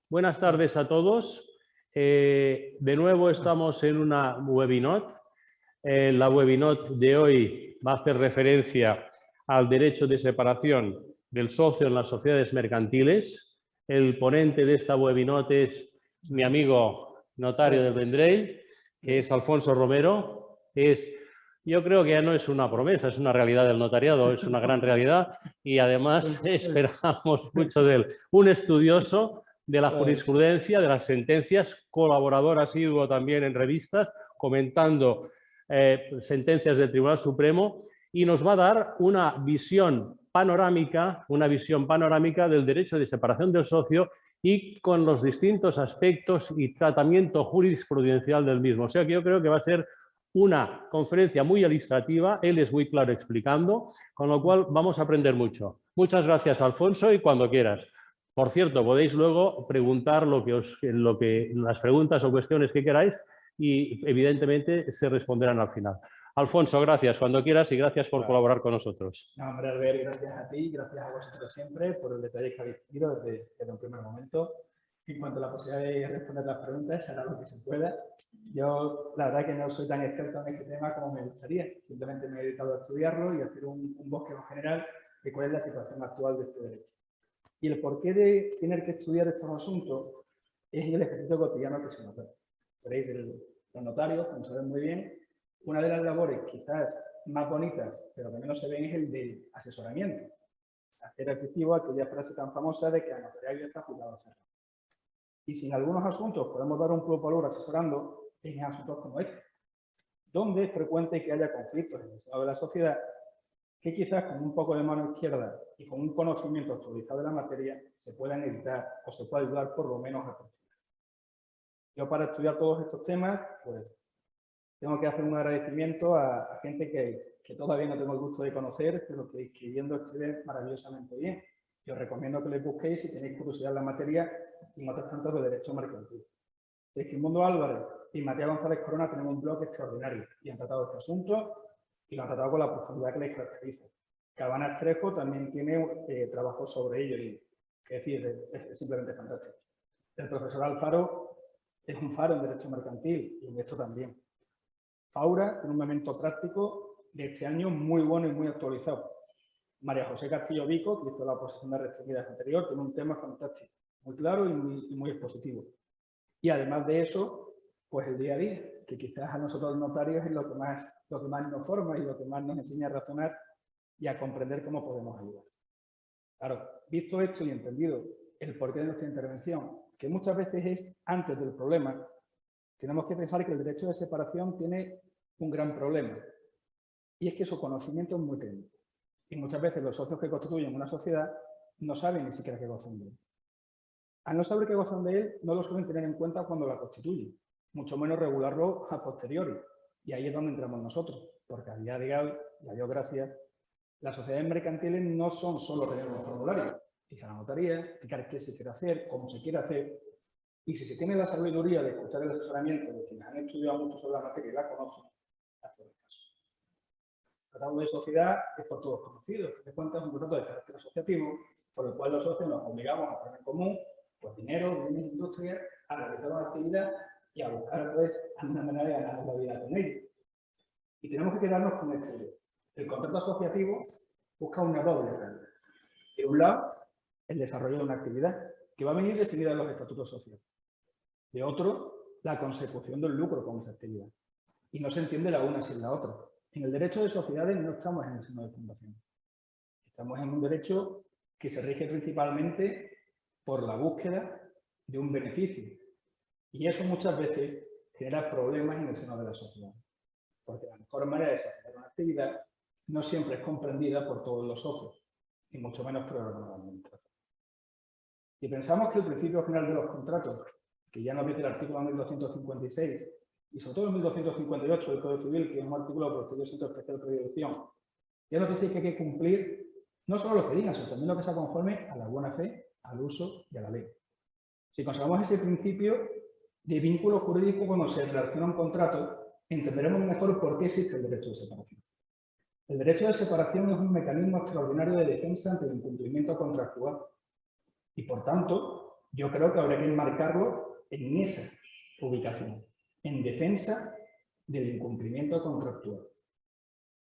Buenas tardes a todos. De nuevo estamos en una webinar. La webinar de hoy va a hacer referencia al derecho de separación del socio en las sociedades mercantiles. El ponente de esta webinar es mi amigo notario del Vendrell, que es Alfonso Romero. Yo creo que ya no es una promesa, es una realidad del notariado, es una gran realidad y además esperamos mucho de él. Un estudioso de la jurisprudencia, de las sentencias, colaborador asiduo también en revistas, comentando sentencias del Tribunal Supremo, y nos va a dar una visión panorámica del derecho de separación del socio y con los distintos aspectos y tratamiento jurisprudencial del mismo. O sea que yo creo que va a ser una conferencia muy ilustrativa, él es muy claro explicando, con lo cual vamos a aprender mucho. Muchas gracias, Alfonso, y cuando quieras. Por cierto, podéis luego preguntar las preguntas o cuestiones que queráis y evidentemente se responderán al final. Alfonso, gracias cuando quieras y gracias por colaborar con nosotros. No, hombre, Albert, gracias a ti, gracias a vosotros siempre por el detalle que habéis tenido desde un primer momento. En cuanto a la posibilidad de responder las preguntas, hará lo que se pueda. Yo, la verdad que no soy tan experto en este tema como me gustaría. Simplemente me he dedicado a estudiarlo y a hacer un bosquejo general de cuál es la situación actual de este derecho. Y el porqué de tener que estudiar estos asuntos es el ejercicio cotidiano que se nota. Veréis, los notarios, como saben muy bien, una de las labores quizás más bonitas, pero que menos se ven, es el del asesoramiento. Hacer efectivo aquella frase tan famosa de que la notariado está juzgado cerrado. Y si en algunos asuntos podemos dar un plus valor asesorando, es en asuntos como este, donde es frecuente que haya conflictos en el seno de la sociedad que quizás con un poco de mano izquierda y con un conocimiento actualizado de la materia se puedan evitar o se pueda ayudar por lo menos a conseguir. Yo para estudiar todos estos temas, pues tengo que hacer un agradecimiento a gente que todavía no tengo el gusto de conocer, pero que escribiendo escriben maravillosamente bien. Yo os recomiendo que les busquéis si tenéis curiosidad en la materia y otros tantos de derecho mercantil. Mundo Álvarez y Matías González Corona tenemos un blog extraordinario y han tratado este asunto y lo han tratado con la profundidad que les caracteriza. Cabana Estrejo también tiene trabajos sobre ello y, que decir, es simplemente fantástico. El profesor Alfaro es un faro en derecho mercantil y en esto también. Faura tiene un momento práctico de este año muy bueno y muy actualizado. María José Castillo Vico, que hizo la oposición de restringidas anterior, tiene un tema fantástico, muy claro y muy expositivo. Y además de eso, pues el día a día, que quizás a nosotros los notarios es lo que más nos forma y lo que más nos enseña a razonar y a comprender cómo podemos ayudar. Claro, visto esto y entendido el porqué de nuestra intervención, que muchas veces es antes del problema, tenemos que pensar que el derecho de separación tiene un gran problema, y es que su conocimiento es muy técnico. Y muchas veces los socios que constituyen una sociedad no saben ni siquiera qué gozan de él. Al no saber qué gozan de él, no lo suelen tener en cuenta cuando la constituyen, mucho menos regularlo a posteriori. Y ahí es donde entramos nosotros, porque a día de hoy, y a Dios gracias, las sociedades mercantiles no son solo tener un formulario, fijar la notaría, explicar qué se quiere hacer, cómo se quiere hacer. Y si se tiene la sabiduría de escuchar el asesoramiento de quienes han estudiado mucho sobre la materia y la conocen, hacer caso. El tratado de sociedad es por todos conocido, que cuenta es un contrato de carácter asociativo, por el cual los socios nos obligamos a poner en común pues, dinero, bienes, industria, a realizar una actividad y a buscar pues, alguna manera de ganar la vida con ello. Y tenemos que quedarnos con esta idea. El contrato asociativo busca una doble realidad. De un lado, el desarrollo de una actividad, que va a venir definida en los estatutos sociales. De otro, la consecución del lucro con esa actividad. Y no se entiende la una sin la otra. En el derecho de sociedades no estamos en el seno de fundación. Estamos en un derecho que se rige principalmente por la búsqueda de un beneficio. Y eso muchas veces genera problemas en el seno de la sociedad. Porque la mejor manera de desarrollar una actividad no siempre es comprendida por todos los socios, y mucho menos por el órgano de administración. Si pensamos que el principio general de los contratos, que ya nos dice el artículo 1256, y sobre todo el 1258 del Código Civil, que es un artículo de procedimiento especial de predilección, ya nos dice que hay que cumplir no solo lo que digan, sino también lo que sea conforme a la buena fe, al uso y a la ley. Si conservamos ese principio de vínculo jurídico cuando se relaciona un contrato, entenderemos mejor por qué existe el derecho de separación. El derecho de separación es un mecanismo extraordinario de defensa ante el incumplimiento contractual y, por tanto, Yo creo que habría que enmarcarlo en esa ubicación, en defensa del incumplimiento contractual.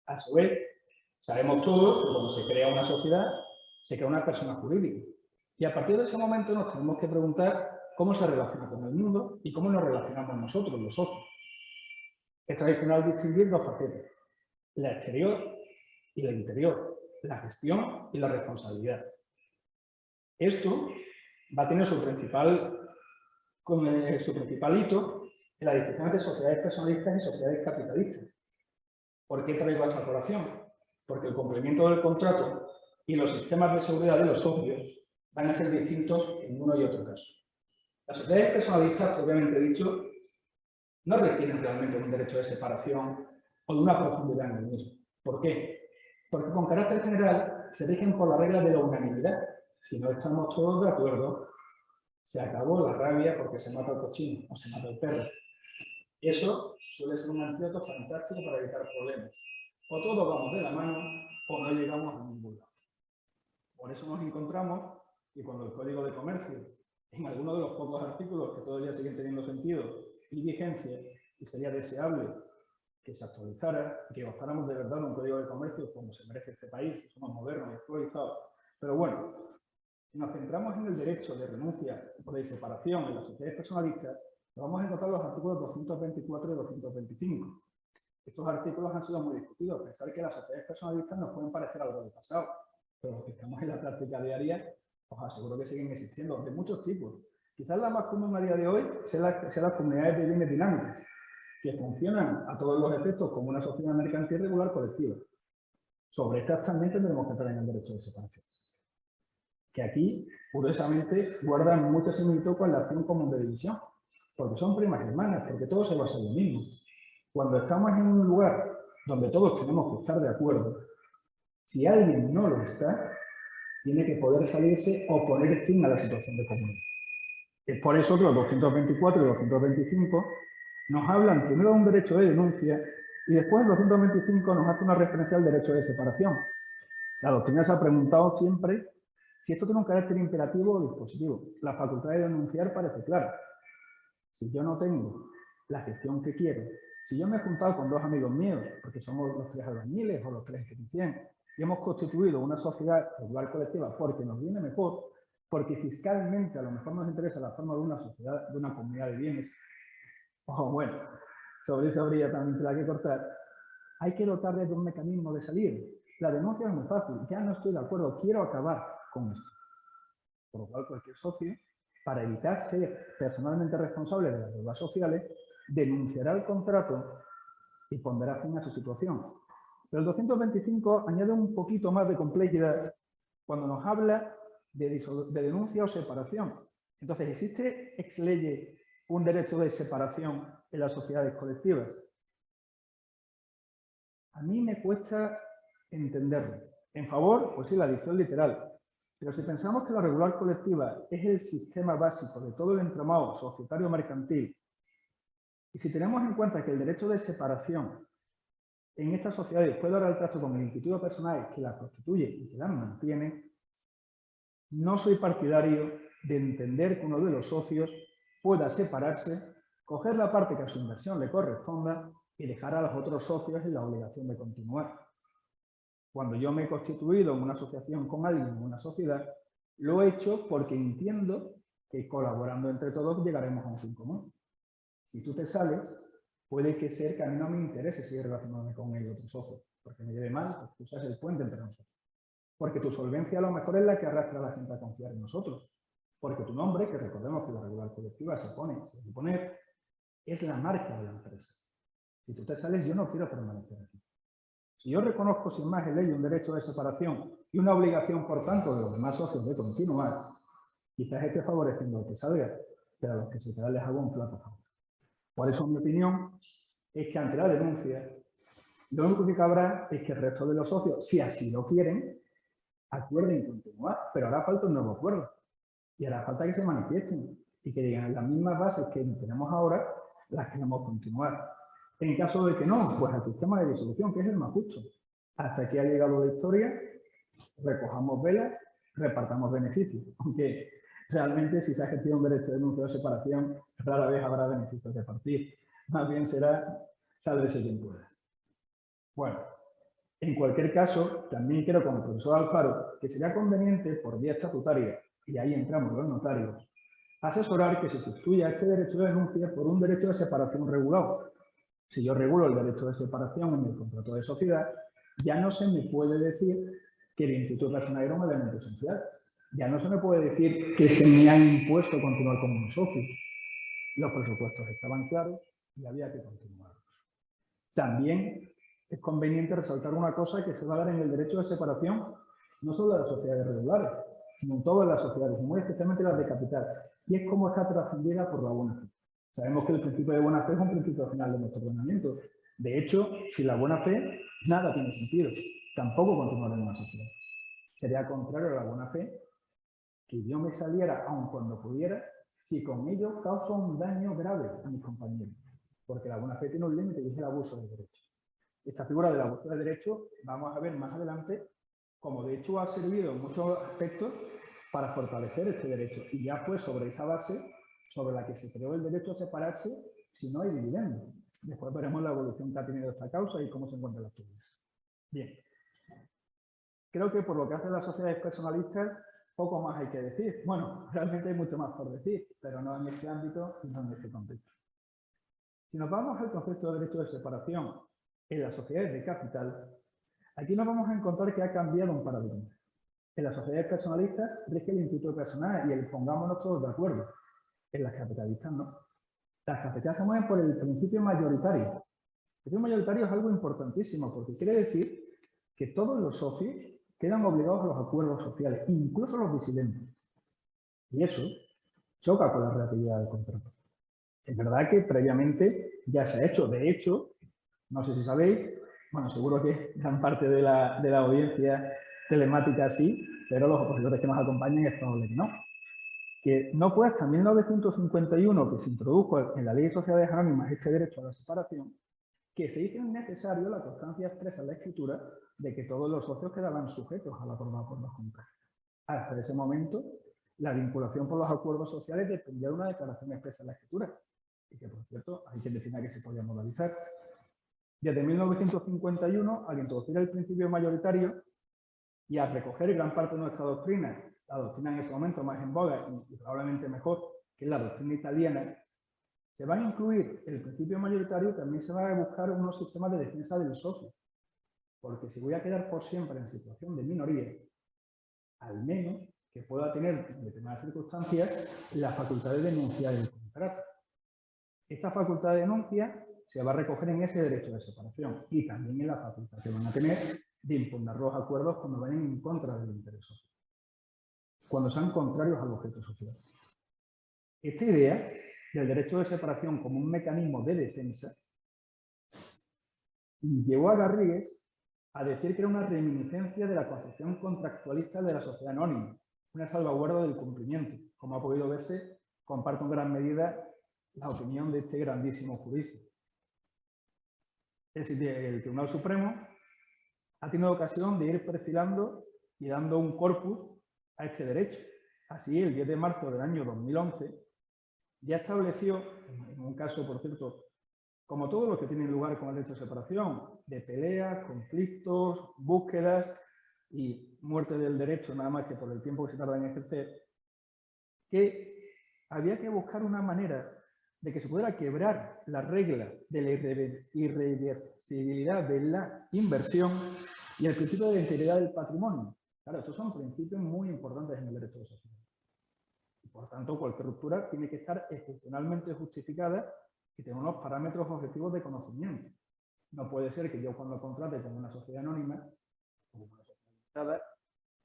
A su vez, sabemos todos que cuando se crea una sociedad, se crea una persona jurídica. Y a partir de ese momento nos tenemos que preguntar cómo se relaciona con el mundo y cómo nos relacionamos nosotros, los socios. Es tradicional distinguir dos facetas, la exterior y la interior, la gestión y la responsabilidad. Esto va a tener su principal hito en la distinción entre sociedades personalistas y sociedades capitalistas. ¿Por qué traigo esta colación? Porque el cumplimiento del contrato y los sistemas de seguridad de los socios van a ser distintos en uno y otro caso. Las sociedades personalistas, obviamente dicho, no requieren realmente un derecho de separación o de una profundidad en el mismo. ¿Por qué? Porque con carácter general se rigen por la regla de la unanimidad. Si no estamos todos de acuerdo, se acabó la rabia porque se mata el cochino o se mata el perro. Eso suele ser un antídoto fantástico para evitar problemas. O todos vamos de la mano o no llegamos a ningún lado. Por eso nos encontramos que cuando el Código de Comercio, en alguno de los pocos artículos que todavía siguen teniendo sentido y vigencia, y sería deseable que se actualizara, que gozáramos de verdad de un Código de Comercio como se merece este país, que somos modernos y actualizados. Pero bueno, si nos centramos en el derecho de renuncia o de separación en las sociedades personalistas, vamos a encontrar los artículos 224 y 225. Estos artículos han sido muy discutidos. Pensar que las sociedades personalistas nos pueden parecer algo del pasado, pero los que estamos en la práctica diaria, os aseguro que siguen existiendo, de muchos tipos. Quizás la más común a día de hoy sean las comunidades de bienes dinámicas, que funcionan a todos los efectos como una sociedad mercantil regular colectiva. Sobre estas también tendremos que entrar en el derecho de separación, que aquí, curiosamente, guardan mucha similitud con la acción común de división, porque son primas hermanas, porque todo se basa en lo mismo. Cuando estamos en un lugar donde todos tenemos que estar de acuerdo, si alguien no lo está, tiene que poder salirse o poner fin a la situación de comunidad. Es por eso que los 224 y 225 nos hablan primero de un derecho de denuncia y después el 225 nos hace una referencia al derecho de separación. La doctrina se ha preguntado siempre si esto tiene un carácter imperativo o dispositivo. La facultad de denunciar parece clara. Si yo no tengo la gestión que quiero, si yo me he juntado con dos amigos míos, porque somos los 3 albañiles o los 3 electriciens, y hemos constituido una sociedad regular colectiva porque nos viene mejor, porque fiscalmente a lo mejor nos interesa la forma de una sociedad, de una comunidad de bienes, o bueno, sobre eso habría también tela que cortar, hay que dotarles de un mecanismo de salir. La denuncia es muy fácil, ya no estoy de acuerdo, quiero acabar con esto. Por lo cual cualquier socio, para evitar ser personalmente responsable de las deudas sociales, denunciará el contrato y pondrá fin a su situación. Pero el 225 añade un poquito más de complejidad cuando nos habla de denuncia o separación. Entonces, ¿existe ex lege un derecho de separación en las sociedades colectivas? A mí me cuesta entenderlo. En favor, pues sí, la dicción literal. Pero si pensamos que la regular colectiva es el sistema básico de todo el entramado societario mercantil, y si tenemos en cuenta que el derecho de separación en estas sociedades puede dar el trato con el instituto personal que las constituye y que las mantiene, no soy partidario de entender que uno de los socios pueda separarse, coger la parte que a su inversión le corresponda y dejar a los otros socios en la obligación de continuar. Cuando yo me he constituido en una asociación con alguien en una sociedad, lo he hecho porque entiendo que colaborando entre todos llegaremos a un fin común. Si tú te sales, puede que sea que a mí no me interese seguir relacionándome con el otro socio, porque me lleve mal, porque tú seas el puente entre nosotros. Porque tu solvencia a lo mejor es la que arrastra a la gente a confiar en nosotros. Porque tu nombre, que recordemos que la regular colectiva se supone, es la marca de la empresa. Si tú te sales, yo no quiero permanecer aquí. Si yo reconozco sin más en ley un derecho de separación y una obligación, por tanto, de los demás socios de continuar, quizás esté favoreciendo al que salga, pero a los que se quedan les hago un flaco favor. Por eso, mi opinión es que ante la denuncia, lo único que cabrá es que el resto de los socios, si así lo quieren, acuerden continuar, pero hará falta un nuevo acuerdo. Y hará falta que se manifiesten y que digan las mismas bases que tenemos ahora, las queremos continuar. En caso de que no, pues al sistema de disolución, que es el más justo. Hasta aquí ha llegado la historia, recojamos velas, repartamos beneficios. Aunque realmente si se ha ejercido un derecho de denuncia o separación, rara vez habrá beneficios de partir. Más bien será sálvese quien pueda. Bueno, en cualquier caso, también quiero con el profesor Alfaro que sería conveniente por vía estatutaria, y ahí entramos los notarios, asesorar que se sustituya este derecho de denuncia por un derecho de separación regulado. Si yo regulo el derecho de separación en el contrato de sociedad, ya no se me puede decir que el instituto personal era un elemento esencial. Ya no se me puede decir que se me ha impuesto continuar como un socio. Los presupuestos estaban claros y había que continuar. También es conveniente resaltar una cosa que se va a dar en el derecho de separación, no solo de las sociedades regulares, sino en todas las sociedades, y muy especialmente las de capital, y es cómo está trascendida por la buena fe. Sabemos que el principio de buena fe es un principio final de nuestro ordenamiento. De hecho, sin la buena fe, nada tiene sentido. Tampoco continuar en una sociedad. Sería contrario a la buena fe que yo me saliera, aun cuando pudiera, si con ello causa un daño grave a mis compañeros. Porque la buena fe tiene un límite y es el abuso del derecho. Esta figura del abuso del derecho vamos a ver más adelante, como de hecho ha servido en muchos aspectos para fortalecer este derecho. Y ya fue sobre esa base sobre la que se creó el derecho a separarse si no hay dividendos. Después veremos la evolución que ha tenido esta causa y cómo se encuentra la actualidad. Bien. Creo que por lo que hace las sociedades personalistas, poco más hay que decir. Bueno, realmente hay mucho más por decir, pero no en este ámbito y no en este contexto. Si nos vamos al concepto de derecho de separación en las sociedades de capital, aquí nos vamos a encontrar que ha cambiado un paradigma. En las sociedades personalistas rige el instituto personal y el pongámonos todos de acuerdo. En las capitalistas no. Las capitalistas se mueven por el principio mayoritario. El principio mayoritario es algo importantísimo porque quiere decir que todos los socios quedan obligados a los acuerdos sociales, incluso los disidentes. Y eso choca con la relatividad del contrato. Es verdad que previamente ya se ha hecho. De hecho, no sé si sabéis, bueno, seguro que gran parte de la audiencia telemática sí, pero los opositores que nos acompañan es probable que no. Que no fue hasta 1951 que se introdujo en la Ley de Sociedades Anónimas este derecho a la separación, que se hizo necesario la constancia expresa en la escritura de que todos los socios quedaban sujetos al acordado por los contratos. Hasta ese momento, la vinculación por los acuerdos sociales dependía de una declaración expresa en la escritura, y que, por cierto, hay quien decía que se podía modalizar. Desde 1951, al introducir el principio mayoritario y al recoger gran parte de nuestra doctrina, la doctrina en ese momento más en boga y probablemente mejor, que es la doctrina italiana, se va a incluir el principio mayoritario, también se va a buscar unos sistemas de defensa del socio. Porque si voy a quedar por siempre en situación de minoría, al menos que pueda tener en determinadas circunstancias la facultad de denunciar el contrato. Esta facultad de denuncia se va a recoger en ese derecho de separación y también en la facultad que van a tener de impugnar los acuerdos cuando vayan en contra del interés social, cuando sean contrarios al objeto social. Esta idea del derecho de separación como un mecanismo de defensa llevó a Garrigues a decir que era una reminiscencia de la concepción contractualista de la sociedad anónima, una salvaguarda del cumplimiento. Como ha podido verse, comparto en gran medida la opinión de este grandísimo jurista. Es decir, el Tribunal Supremo ha tenido ocasión de ir perfilando y dando un corpus a este derecho. Así, el 10 de marzo del año 2011, ya estableció, en un caso, por cierto, como todos los que tienen lugar con el derecho de separación, de peleas, conflictos, búsquedas y muerte del derecho, nada más que por el tiempo que se tarda en ejercer, que había que buscar una manera de que se pudiera quebrar la regla de la irreversibilidad de la inversión y el principio de integridad del patrimonio. Claro, estos son principios muy importantes en el derecho de sociedad. Y por tanto, cualquier ruptura tiene que estar excepcionalmente justificada y tener unos parámetros objetivos de conocimiento. No puede ser que yo cuando contrate con una sociedad anónima, o una sociedad limitada,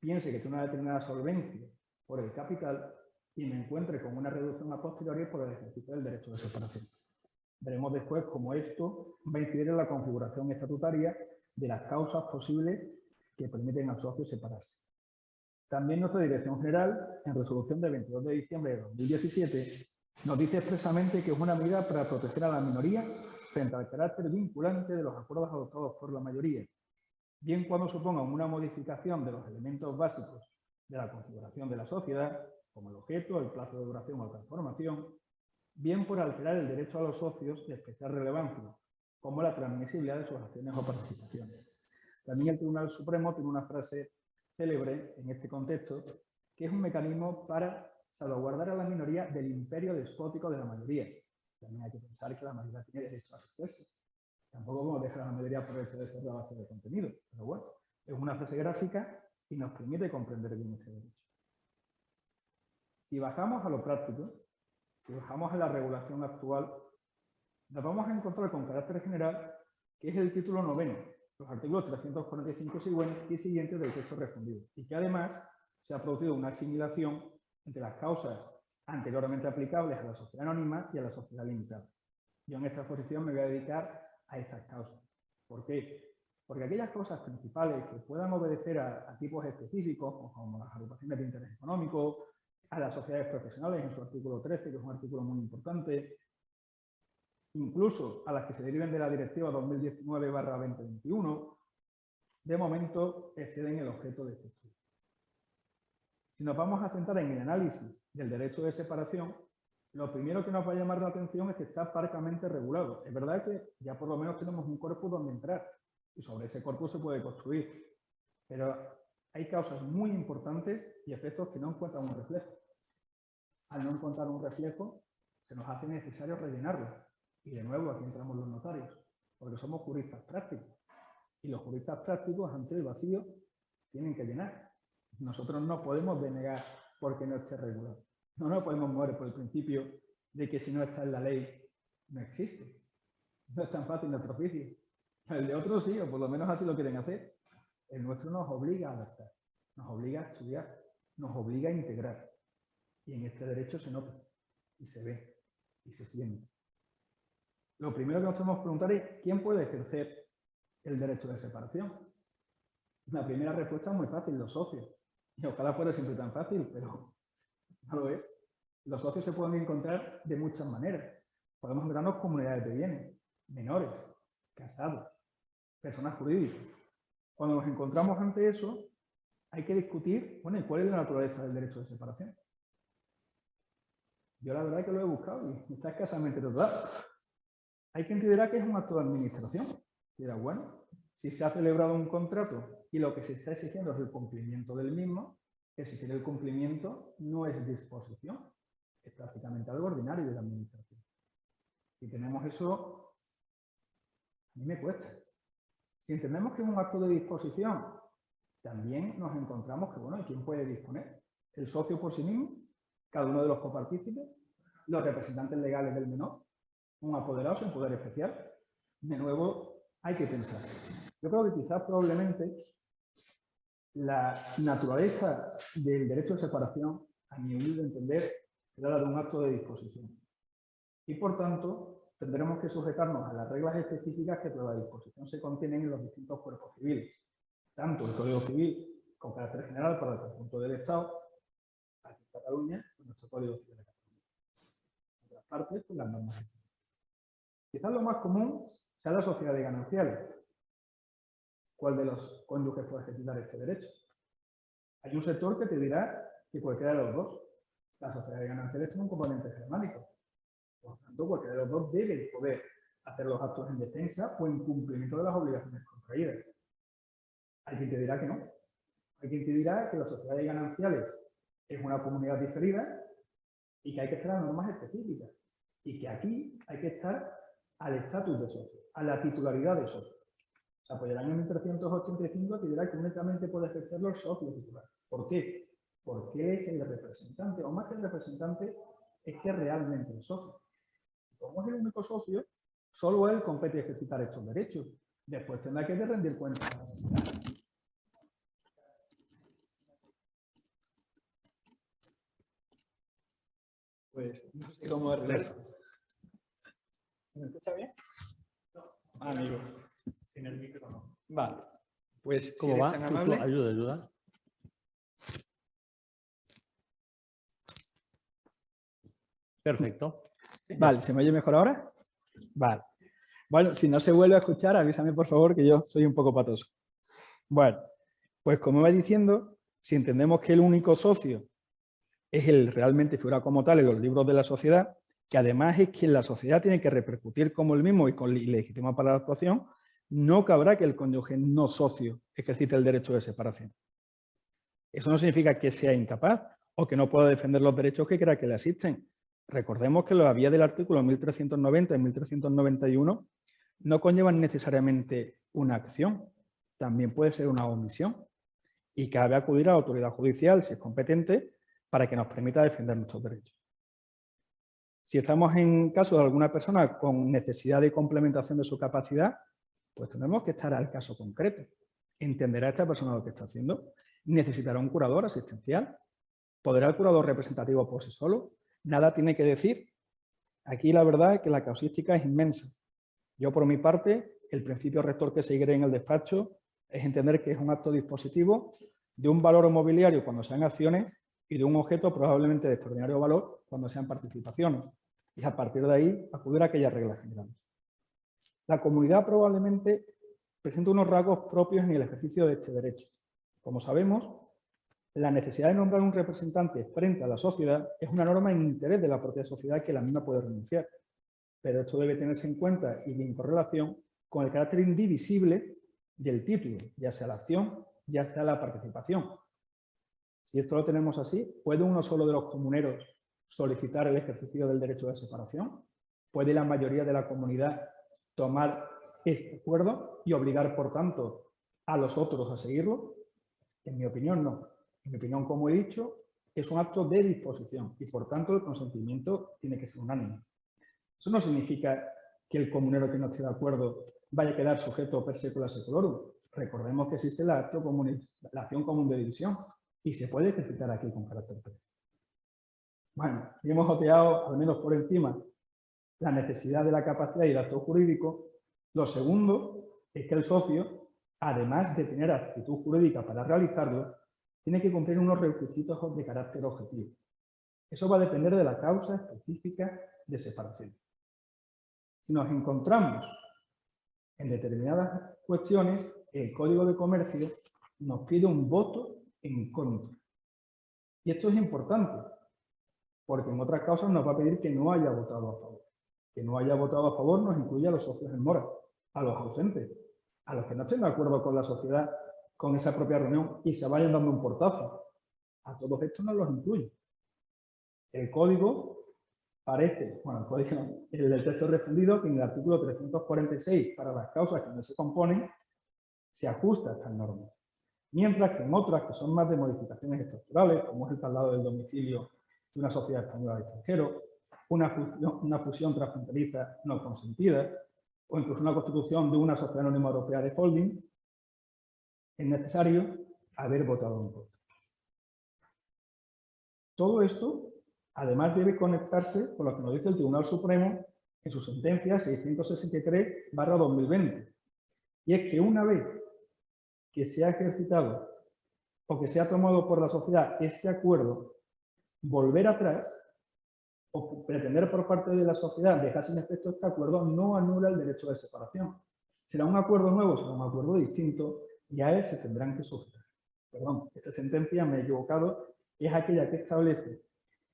piense que tiene una determinada solvencia por el capital y me encuentre con una reducción a posteriori por el ejercicio del derecho de separación. Veremos después cómo esto va a incidir en la configuración estatutaria de las causas posibles que permiten al socio separarse. También nuestra Dirección General, en resolución del 22 de diciembre de 2017, nos dice expresamente que es una medida para proteger a la minoría frente al carácter vinculante de los acuerdos adoptados por la mayoría, bien cuando supongan una modificación de los elementos básicos de la configuración de la sociedad, como el objeto, el plazo de duración o transformación, bien por alterar el derecho a los socios de especial relevancia, como la transmisibilidad de sus acciones o participaciones. También el Tribunal Supremo tiene una frase célebre en este contexto, que es un mecanismo para salvaguardar a la minoría del imperio despótico de la mayoría. También hay que pensar que la mayoría tiene derecho a expresarse. Tampoco podemos dejar a la mayoría por eso de ser la base de contenido, pero bueno, es una frase gráfica y nos permite comprender bien este derecho. Si bajamos a lo práctico, si bajamos a la regulación actual, nos vamos a encontrar con carácter general, que es el título 9, los artículos 345 y siguientes del texto refundido, y que además se ha producido una asimilación entre las causas anteriormente aplicables a la sociedad anónima y a la sociedad limitada. Yo en esta exposición me voy a dedicar a estas causas. ¿Por qué? Porque aquellas causas principales que puedan obedecer a tipos específicos, como las agrupaciones de interés económico, a las sociedades profesionales en su artículo 13, que es un artículo muy importante, incluso a las que se deriven de la Directiva 2019/2021, de momento exceden el objeto de este estudio. Si nos vamos a centrar en el análisis del derecho de separación, lo primero que nos va a llamar la atención es que está parcamente regulado. Es verdad que ya por lo menos tenemos un corpus donde entrar y sobre ese corpus se puede construir, pero hay causas muy importantes y efectos que no encuentran un reflejo. Al no encontrar un reflejo, se nos hace necesario rellenarlo. Y de nuevo aquí entramos los notarios, porque somos juristas prácticos. Y los juristas prácticos ante el vacío tienen que llenar. Nosotros no podemos denegar porque no esté regulado. No nos podemos mover por el principio de que si no está en la ley, no existe. No es tan fácil nuestro oficio. El de otros sí, o por lo menos así lo quieren hacer. El nuestro nos obliga a adaptar, nos obliga a estudiar, nos obliga a integrar. Y en este derecho se nota, y se ve, y se siente. Lo primero que nos tenemos que preguntar es ¿quién puede ejercer el derecho de separación? La primera respuesta es muy fácil, los socios. Y ojalá fuera siempre tan fácil, pero no lo es. Los socios se pueden encontrar de muchas maneras. Podemos encontrarnos comunidades de bienes, menores, casados, personas jurídicas. Cuando nos encontramos ante eso, hay que discutir, bueno, ¿y cuál es la naturaleza del derecho de separación? Yo la verdad es que lo he buscado y está escasamente tratado. Hay quien te dirá que es un acto de administración. Y dirá, bueno, si se ha celebrado un contrato y lo que se está exigiendo es el cumplimiento del mismo, exigir el cumplimiento no es disposición, es prácticamente algo ordinario de la administración. Si tenemos eso, a mí me cuesta. Si entendemos que es un acto de disposición, también nos encontramos que, bueno, ¿y quién puede disponer? El socio por sí mismo, cada uno de los copartícipes, los representantes legales del menor, un apoderado sin poder especial. De nuevo, hay que pensar. Yo creo que quizás probablemente la naturaleza del derecho de separación, a mi humilde entender, será la de un acto de disposición. Y por tanto, tendremos que sujetarnos a las reglas específicas que por la disposición se contienen en los distintos cuerpos civiles. Tanto el Código Civil con carácter general para el conjunto del Estado, aquí en Cataluña, con nuestro Código Civil de Cataluña. En otras partes, pues las normas específicas. Quizás lo más común sea la sociedad de gananciales. ¿Cuál de los cónyuges puede ejercitar este derecho? Hay un sector que te dirá que cualquiera de los dos. La sociedad de gananciales tiene un componente germánico. Por lo tanto, cualquiera de los dos debe poder hacer los actos en defensa o en cumplimiento de las obligaciones contraídas. Hay quien te dirá que no. Hay quien te dirá que la sociedad de gananciales es una comunidad diferida y que hay que estar a normas específicas. Y que aquí hay que estar al estatus de socio, a la titularidad de socio. Se apoyarán en 1385 que dirá que únicamente puede ejercerlo el socio titular. ¿Por qué? Porque es el representante, o más que el representante, es que es realmente el socio. Como es el único socio, solo él compete ejercitar estos derechos. Después tendrá que rendir cuenta. Pues no sé cómo arreglar esto. ¿Se me escucha bien? No. Ah, amigo. Sin el micrófono. Vale. Pues, ¿cómo va? Tan amable. Ayuda. Perfecto. Vale, ¿se me oye mejor ahora? Vale. Bueno, si no se vuelve a escuchar, avísame por favor que yo soy un poco patoso. Bueno, pues como iba diciendo, si entendemos que el único socio es el realmente figura como tal en los libros de la sociedad, que además es quien la sociedad tiene que repercutir como el mismo y con legítima para la actuación, no cabrá que el cónyuge no socio ejercite el derecho de separación. Eso no significa que sea incapaz o que no pueda defender los derechos que crea que le asisten. Recordemos que la vía del artículo 1390 y 1391 no conllevan necesariamente una acción, también puede ser una omisión y cabe acudir a la autoridad judicial, si es competente, para que nos permita defender nuestros derechos. Si estamos en caso de alguna persona con necesidad de complementación de su capacidad, pues tenemos que estar al caso concreto. ¿Entenderá esta persona lo que está haciendo? ¿Necesitará un curador asistencial? ¿Podrá el curador representativo por sí solo? Nada tiene que decir. Aquí la verdad es que la causística es inmensa. Yo, por mi parte, el principio rector que seguiré en el despacho es entender que es un acto dispositivo de un valor mobiliario cuando sean acciones y de un objeto probablemente de extraordinario valor cuando sean participaciones. Y a partir de ahí acudir a aquellas reglas generales. La comunidad probablemente presenta unos rasgos propios en el ejercicio de este derecho. Como sabemos, la necesidad de nombrar un representante frente a la sociedad es una norma en interés de la propia sociedad que la misma puede renunciar. Pero esto debe tenerse en cuenta y en correlación con el carácter indivisible del título, ya sea la acción, ya sea la participación. Si esto lo tenemos así, ¿puede uno solo de los comuneros solicitar el ejercicio del derecho de separación? ¿Puede la mayoría de la comunidad tomar este acuerdo y obligar, por tanto, a los otros a seguirlo? En mi opinión, no. En mi opinión, como he dicho, es un acto de disposición y, por tanto, el consentimiento tiene que ser unánime. Eso no significa que el comunero que no esté de acuerdo vaya a quedar sujeto per secula seculorum. Recordemos que existe la acción común de división y se puede ejercitar aquí con carácter previo. Bueno, si hemos oteado, al menos por encima, la necesidad de la capacidad y el acto jurídico, lo segundo es que el socio, además de tener aptitud jurídica para realizarlo, tiene que cumplir unos requisitos de carácter objetivo. Eso va a depender de la causa específica de separación. Si nos encontramos en determinadas cuestiones, el Código de Comercio nos pide un voto en contra. Y esto es importante, porque en otras causas nos va a pedir que no haya votado a favor. Que no haya votado a favor nos incluye a los socios en mora, a los ausentes, a los que no estén de acuerdo con la sociedad, con esa propia reunión y se vayan dando un portazo. A todos estos no los incluye. El código parece, bueno, el código, el del texto respondido, que en el artículo 346, para las causas que no se componen, se ajusta a estas normas. Mientras que en otras, que son más de modificaciones estructurales, como es el traslado del domicilio de una sociedad española al extranjero, una fusión transfronteriza no consentida, o incluso una constitución de una sociedad anónima europea de holding, es necesario haber votado en contra. Todo esto, además, debe conectarse con lo que nos dice el Tribunal Supremo en su sentencia 663/2020. Y es que una vez que se ha ejercitado o que se ha tomado por la sociedad este acuerdo, volver atrás o pretender por parte de la sociedad dejar sin efecto este acuerdo no anula el derecho de separación. Será un acuerdo nuevo, será un acuerdo distinto y a él se tendrán que sujetar. Perdón, esta sentencia me he equivocado, es aquella que establece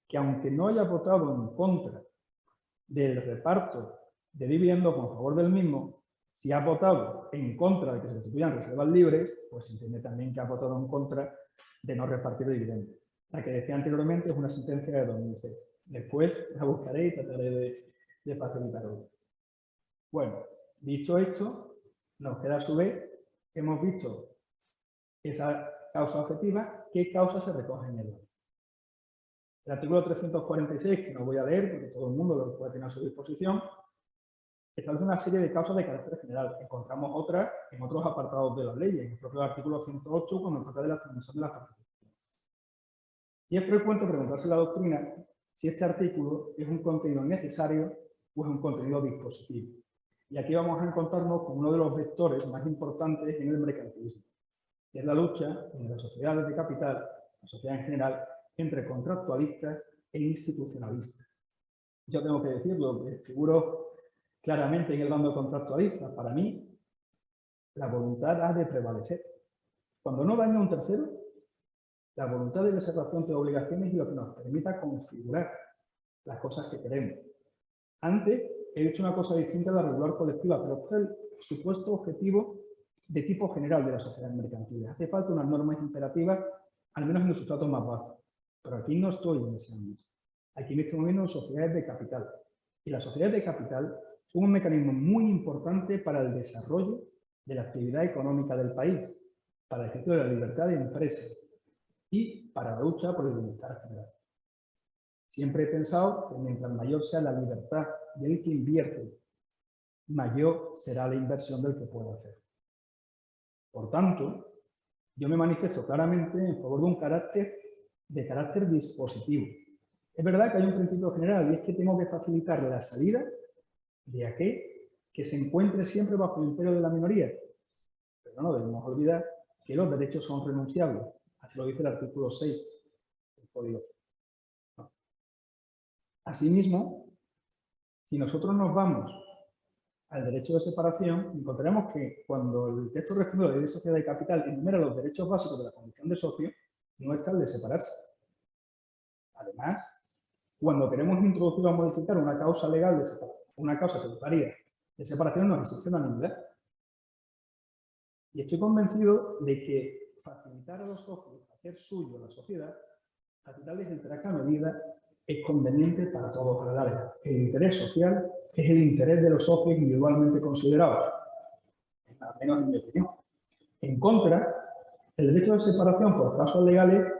que aunque no haya votado en contra del reparto de dividendos con favor del mismo, si ha votado en contra de que se constituyan reservas libres, pues se entiende también que ha votado en contra de no repartir dividendos. La que decía anteriormente es una sentencia de 2006. Después la buscaré y trataré de facilitarlo. Bueno, dicho esto, nos queda a su vez, hemos visto esa causa objetiva, ¿qué causa se recoge en el ley? El artículo 346, que no voy a leer porque todo el mundo lo puede tener a su disposición, establece una serie de causas de carácter general. Encontramos otras en otros apartados de la ley, en el propio artículo 108, cuando trata de la transmisión de las participaciones. Y es frecuente preguntarse en la doctrina si este artículo es un contenido necesario o es un contenido dispositivo. Y aquí vamos a encontrarnos con uno de los vectores más importantes en el mercantilismo, que es la lucha entre las sociedades de capital, la sociedad en general, entre contractualistas e institucionalistas. Yo tengo que decirlo, que figuro claramente en el bando contractualista. Para mí, la voluntad ha de prevalecer. Cuando no daña a un tercero, la voluntad de separación de obligaciones y lo que nos permita configurar las cosas que queremos. Antes he dicho una cosa distinta a la regular colectiva, pero por el supuesto objetivo de tipo general de las sociedades mercantiles. Hace falta unas normas imperativas, al menos en los sustratos más bajos. Pero aquí no estoy en ese ámbito. Aquí me estoy moviendo en sociedades de capital. Y las sociedades de capital son un mecanismo muy importante para el desarrollo de la actividad económica del país, para el ejercicio de la libertad de empresa y para la lucha por el bienestar general. Siempre he pensado que mientras mayor sea la libertad del que invierte, mayor será la inversión del que puede hacer. Por tanto, yo me manifiesto claramente en favor de un carácter dispositivo. Es verdad que hay un principio general y es que tengo que facilitar la salida de aquel que se encuentre siempre bajo el imperio de la minoría. Pero no debemos olvidar que los derechos son renunciables. Así lo dice el artículo 6 del Código. Asimismo, si nosotros nos vamos al derecho de separación, encontraremos que cuando el texto refundido de la Ley de Sociedad y Capital enumera los derechos básicos de la condición de socio, no está el de separarse. Además, cuando queremos introducir o modificar una causa legal de separación, una causa tributaria de separación, nos exige unanimidad. Y estoy convencido de que facilitar a los socios hacer suyo la sociedad, capital desde el traje a medida, es conveniente para todos los áreas. El interés social es el interés de los socios individualmente considerados, al menos en mi opinión. En contra, el derecho de separación por causas legales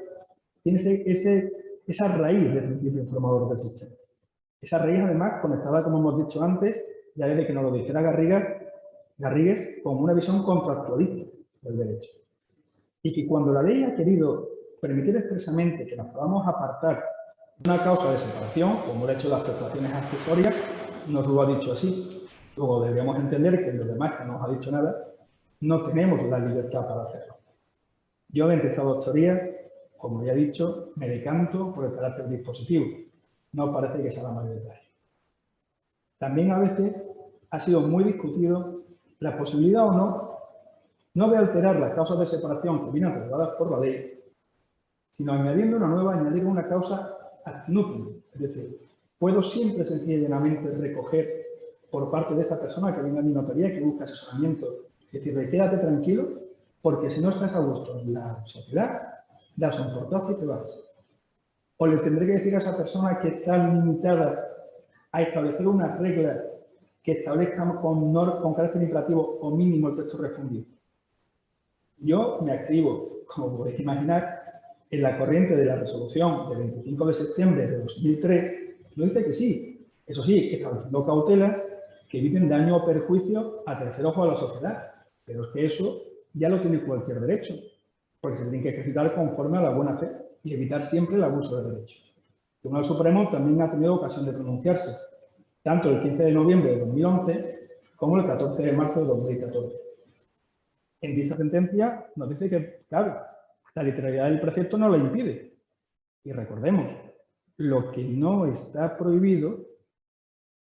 tiene esa raíz del principio informador del sistema. Esa raíz, además, conectada, como hemos dicho antes, ya desde que nos lo dijera Garrigues, con una visión contractualista del derecho. Y que cuando la ley ha querido permitir expresamente que nos podamos apartar de una causa de separación, como el hecho de las prestaciones accesorias, nos lo ha dicho así. Luego deberíamos entender que los demás, que no nos ha dicho nada, no tenemos la libertad para hacerlo. Yo, entre esta dos teorías, como ya he dicho, me decanto por el carácter dispositivo. No parece que sea la mayor detalle. También a veces ha sido muy discutido la posibilidad o no de alterar las causas de separación que vienen reguladas por la ley, sino añadiendo una nueva, añadir una causa ad nutum. Es decir, puedo siempre sencilla y llanamente recoger por parte de esa persona que venga a mi notaría, que busca asesoramiento, es decir, quédate tranquilo, porque si no estás a gusto en la sociedad, das un portazo y te vas. O le tendré que decir a esa persona que está limitada a establecer unas reglas que establezcan con carácter imperativo o mínimo el texto refundido. Yo me activo, como podéis imaginar, en la corriente de la resolución del 25 de septiembre de 2003, no dice que sí. Eso sí, estableciendo cautelas que eviten daño o perjuicio a terceros o a la sociedad. Pero es que eso ya lo tiene cualquier derecho, porque se tiene que ejercitar conforme a la buena fe y evitar siempre el abuso de derecho. El Tribunal Supremo también ha tenido ocasión de pronunciarse, tanto el 15 de noviembre de 2011 como el 14 de marzo de 2014. En dicha sentencia nos dice que, claro, la literalidad del precepto no lo impide. Y recordemos, lo que no está prohibido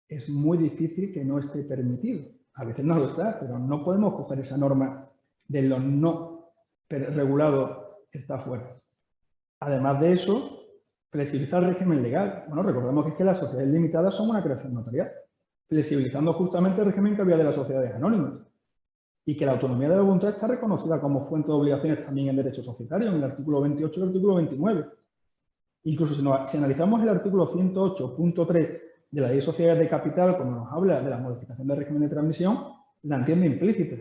es muy difícil que no esté permitido. A veces no lo está, pero no podemos coger esa norma de lo no regulado que está fuera. Además de eso, flexibilizar el régimen legal. Bueno, recordemos que las sociedades limitadas son una creación notarial, flexibilizando justamente el régimen que había de las sociedades anónimas. Y que la autonomía de la voluntad está reconocida como fuente de obligaciones también en derecho societario, en el artículo 28 y el artículo 29. Incluso si analizamos el artículo 108.3 de la Ley de Sociedades de Capital, cuando nos habla de la modificación del régimen de transmisión, la entiende implícita.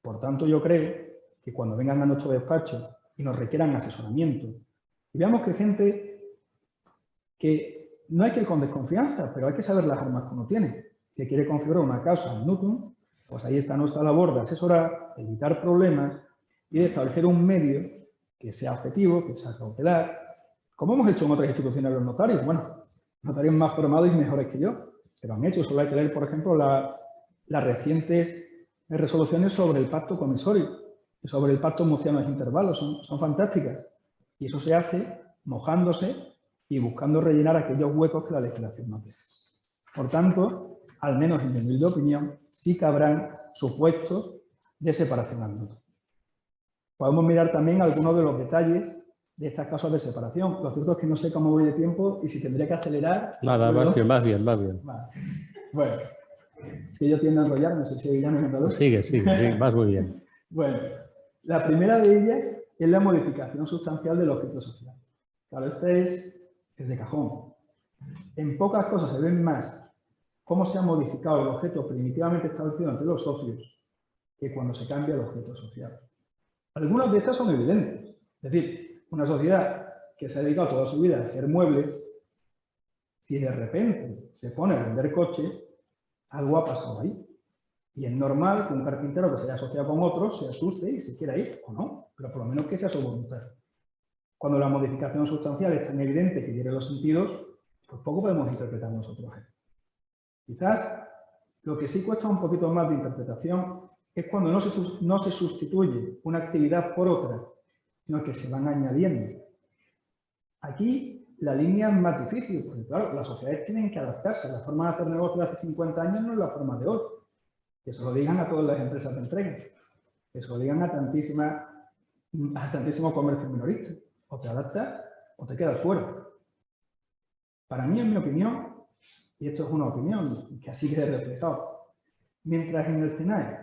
Por tanto, yo creo que cuando vengan a nuestro despacho y nos requieran asesoramiento, y veamos que gente que no hay que ir con desconfianza, pero hay que saber las armas que uno tiene, que quiere configurar una causa ad nutum, pues ahí está nuestra labor de asesorar, de evitar problemas y de establecer un medio que sea objetivo, que sea cautelar, como hemos hecho en otras instituciones los notarios. Bueno, notarios más formados y mejores que yo, pero han hecho. Solo hay que leer, por ejemplo, las recientes resoluciones sobre el pacto comisorio y sobre el pacto murciano de intervalos. Son fantásticas. Y eso se hace mojándose y buscando rellenar aquellos huecos que la legislación no tiene. Por tanto, al menos en mi humilde opinión, sí que habrán supuestos de separación ad nutum. Podemos mirar también algunos de los detalles de estas causas de separación. Lo cierto es que no sé cómo voy de tiempo y si tendría que acelerar... Nada, vas bien, vas bien, vas bien. Vale. Bueno, es que yo tiendo a enrollarme, no sé si ya no es andaluz. Sigue, vas muy bien. Bueno, la primera de ellas es la modificación sustancial del objeto social. Claro, esta es de cajón. En pocas cosas se ven más cómo se ha modificado el objeto primitivamente establecido entre los socios que cuando se cambia el objeto social. Algunas de estas son evidentes. Es decir, una sociedad que se ha dedicado toda su vida a hacer muebles, si de repente se pone a vender coches, algo ha pasado ahí. Y es normal que un carpintero que se haya asociado con otro se asuste y se quiera ir, o no, pero por lo menos que sea su voluntad. Cuando la modificación sustancial es tan evidente que hiere los sentidos, pues poco podemos interpretar nosotros. Quizás lo que sí cuesta un poquito más de interpretación es cuando no se sustituye una actividad por otra, sino que se van añadiendo. Aquí la línea es más difícil, porque claro, las sociedades tienen que adaptarse. La forma de hacer negocio de hace 50 años no es la forma de hoy. Que se lo digan a todas las empresas de entrega, que se lo digan a tantísimo comercio minorista. O te adaptas o te quedas fuera. Para mí, en mi opinión, y esto es una opinión que así quede reflejado, mientras en el CENAE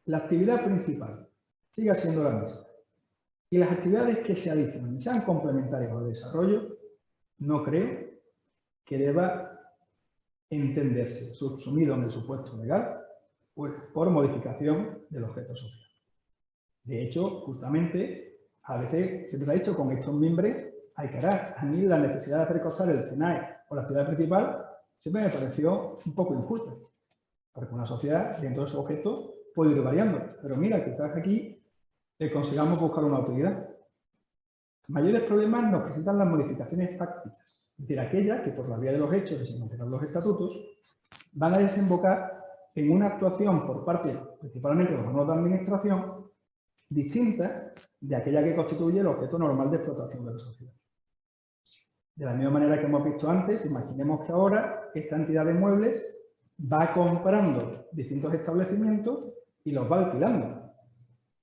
la actividad principal siga siendo la misma y las actividades que se adicionan sean complementarias al desarrollo, no creo que deba entenderse subsumido en el supuesto legal por modificación del objeto social. De hecho, justamente, a veces se te ha dicho con estos mimbres hay que hará. A mí la necesidad de hacer costar el CENAE o la actividad principal siempre me pareció un poco injusta, porque una sociedad dentro de su objeto puede ir variando, pero mira, quizás aquí consigamos buscar una utilidad. Mayores problemas nos presentan las modificaciones fácticas, es decir, aquellas que por la vía de los hechos y sin alterar los estatutos van a desembocar en una actuación por parte, principalmente de los órganos de administración, distinta de aquella que constituye el objeto normal de explotación de la sociedad. De la misma manera que hemos visto antes, imaginemos que ahora esta entidad de muebles va comprando distintos establecimientos y los va alquilando,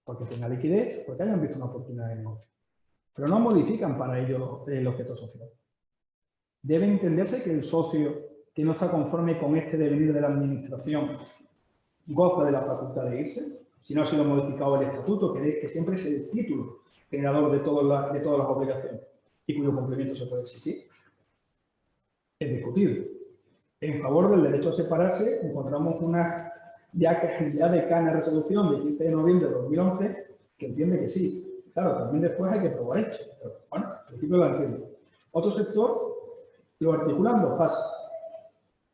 porque tenga liquidez, porque hayan visto una oportunidad de negocio. Pero no modifican para ello el objeto social. Debe entenderse que el socio que no está conforme con este devenir de la administración goza de la facultad de irse, si no ha sido modificado el estatuto, que siempre es el título generador de todas las obligaciones y cuyo cumplimiento se puede exigir. Es discutible. En favor del derecho a separarse, encontramos una ya decana resolución del 15 de noviembre de 2011 que entiende que sí. Claro, también después hay que probar hechos, pero bueno, al principio lo entiendo. Otro sector lo articulan en dos fases.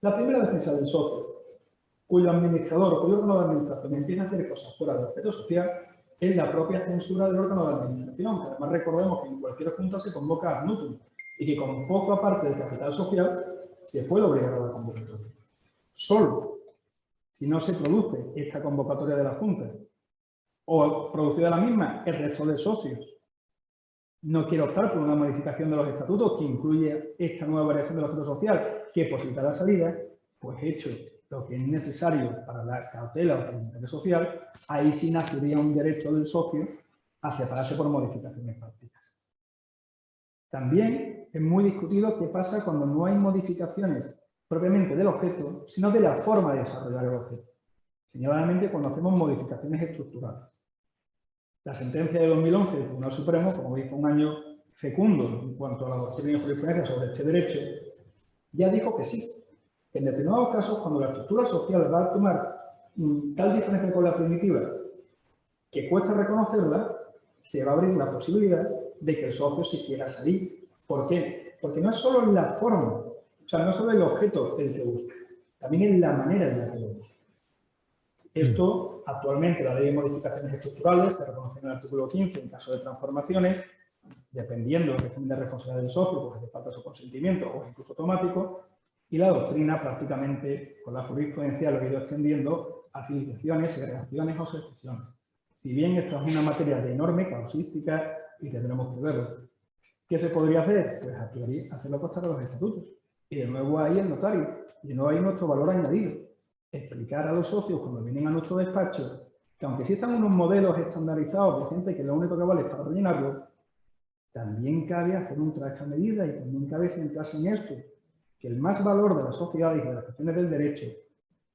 La primera, defensa del socio, cuyo administrador o cuyo órgano de administración empieza a hacer cosas fuera del objeto social, es la propia censura del órgano de administración, que además recordemos que en cualquier junta se convoca ad nutum y que con poco aparte del capital social se puede obligar a la convocatoria. Solo si no se produce esta convocatoria de la junta o producida la misma el resto de socios no quiere optar por una modificación de los estatutos que incluye esta nueva variación del objeto social que posibilita la salida, pues hecho lo que es necesario para la cautela o para el interés social, ahí sí nacería un derecho del socio a separarse por modificaciones prácticas. También es muy discutido qué pasa cuando no hay modificaciones propiamente del objeto, sino de la forma de desarrollar el objeto. Señaladamente cuando hacemos modificaciones estructurales. La sentencia de 2011 del Tribunal Supremo, como veis, fue un año fecundo en cuanto a la doctrina y jurisprudencia sobre este derecho, ya dijo que sí, que en determinados casos, cuando la estructura social va a tomar tal diferencia con la primitiva que cuesta reconocerla, se va a abrir la posibilidad de que el socio se quiera salir. ¿Por qué? Porque no es solo la forma, o sea, no es solo el objeto el que busca, también es la manera en la que lo busca. Esto, actualmente, la ley de modificaciones estructurales se reconoce en el artículo 15 en caso de transformaciones, dependiendo del régimen de responsabilidad del socio, porque hace falta su consentimiento o incluso automático, y la doctrina prácticamente, con la jurisprudencia, lo ha ido extendiendo a filiaciones, segregaciones o sucesiones. Si bien esto es una materia de enorme causística y tendremos que verlo. ¿Qué se podría hacer? Pues aquí hacerlo constar a los estatutos. Y de nuevo ahí el notario. Y de nuevo ahí nuestro valor añadido. Explicar a los socios cuando vienen a nuestro despacho que aunque existan unos modelos estandarizados de gente que lo único que vale es para rellenarlo, también cabe hacer un traje a medida y también cabe centrarse en esto, que el más valor de las sociedades y de las cuestiones del derecho